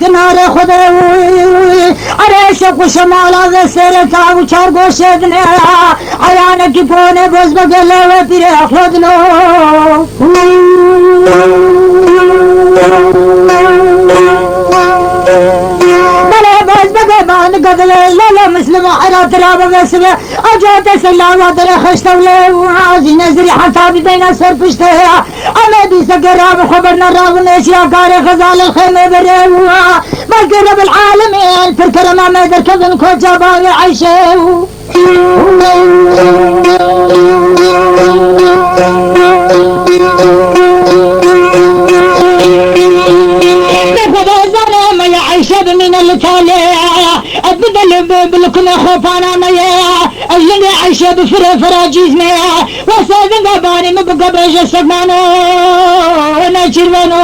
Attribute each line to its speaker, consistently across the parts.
Speaker 1: किनारे खुदे अरे शक शमाला वे सेरे ताव चार गोशे दने आयान की कोने बस बगले वे तेरे खुद लो बले बस बगे बांध गदले लाला मुस्लिम हरा तराब वैसे अजोत सलावा दरे खस्तवले आजी नजरी हसाब देना सर पुछते अमे भी सके राव खबर न राव ने शियाकार खजाल खेमे बरे हुआ बल्कि रब العالمين في الكرم ما ذكرن كوجبا عيشه من التالي ابدل بالكل خوفانا ميا اللي عايشه بفراجيزنا وسادن قباني مبقى بيجي سقمانو ونجربانو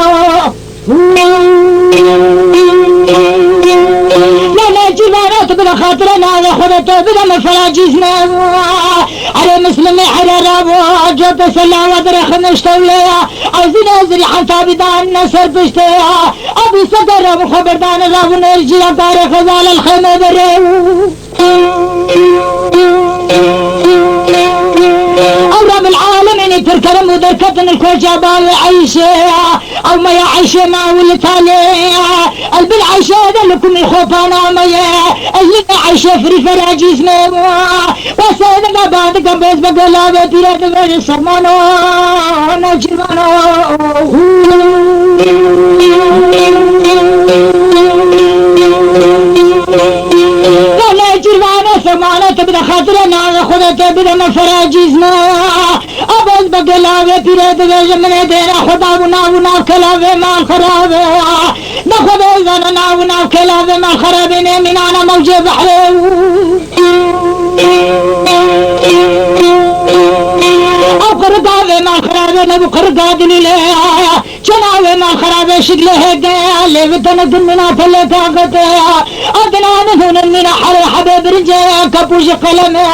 Speaker 1: لا نجربانو تبدا خاطرنا خذته بدا مفراجيزنا على مسلمي على رابو جوت سلا ودرخ نشتوليا عايزين ازري حتى بدان نسر بشتيا ابي صدر ابو خبردان رابو نرجي تاريخ زال الخيمه بريو رب العالمين تركرم ودركتن الكوجابا عيشه او ما يعيشه ما ولتالي قلب العيشه هذا لكم الخوفانا ما اللي عايشه في فراجيزنا وسيدنا بعد قبيز بقلا بيرد غير سرمانو نجمانو لا جرمانو سرمانو تبدا خاطرنا خذته بدا مفراجيزنا أبز بقلا بيرد غير من دينا خدا ونا كلا ما خراب ناخذ إذا ونا كلا ما خراب من أنا موجب حلو قرقاوي ما خرابي نبو قرقادني ليه جناوي ما خرابي شقله قال لي بدنا دمنا تلي طاقتها أدنا نهون المنا حري حبيب رجاء كبوش قلمي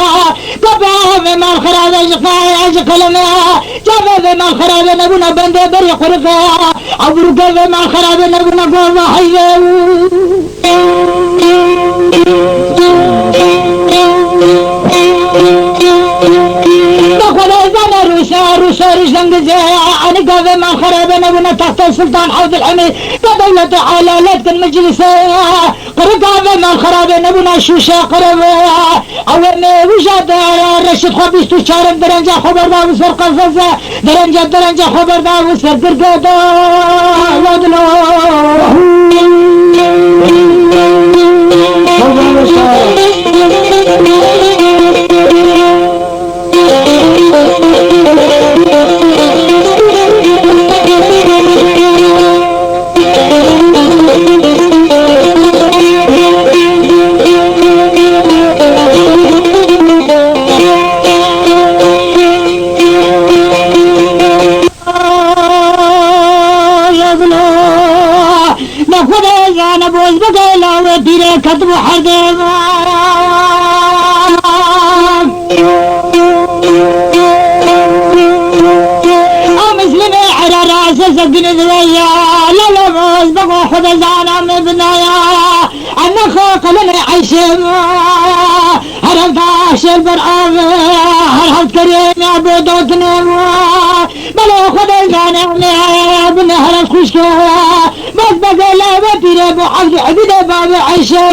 Speaker 1: قباوي ما خرابي شقاي قلمي جابوي ما خرابي نبونا بندي بري قرقا عبرقاوي ما خرابي نبونا قوة حيوي روسا رجلن أنا قاوي ما خرابنا ونا تحت السلطان حوض الحميد كدولة حلالات المجلسة قرقاوي ما خرابنا ونا شوشة قربا أولي وجاد رشد خبيز تشارم درنجة خبر دا وسر قصصة درنجة خبر دا وسر قرقادا ودلو كتب حديث مسلمي على راس سجن ذويا لا بوز بقى خذ زانا من بنايا انا خوك لنا عيشم هربت عشر برعاب هربت كريم يا بودوتنا بلا خذ زانا من ابن هرب خشكا بس بقى لا بطيرة بحفظ حبيد باب عيشة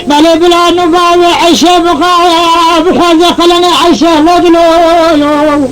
Speaker 1: بلا بلا نباب عيشة بخاذ قلنا عيشة ودلو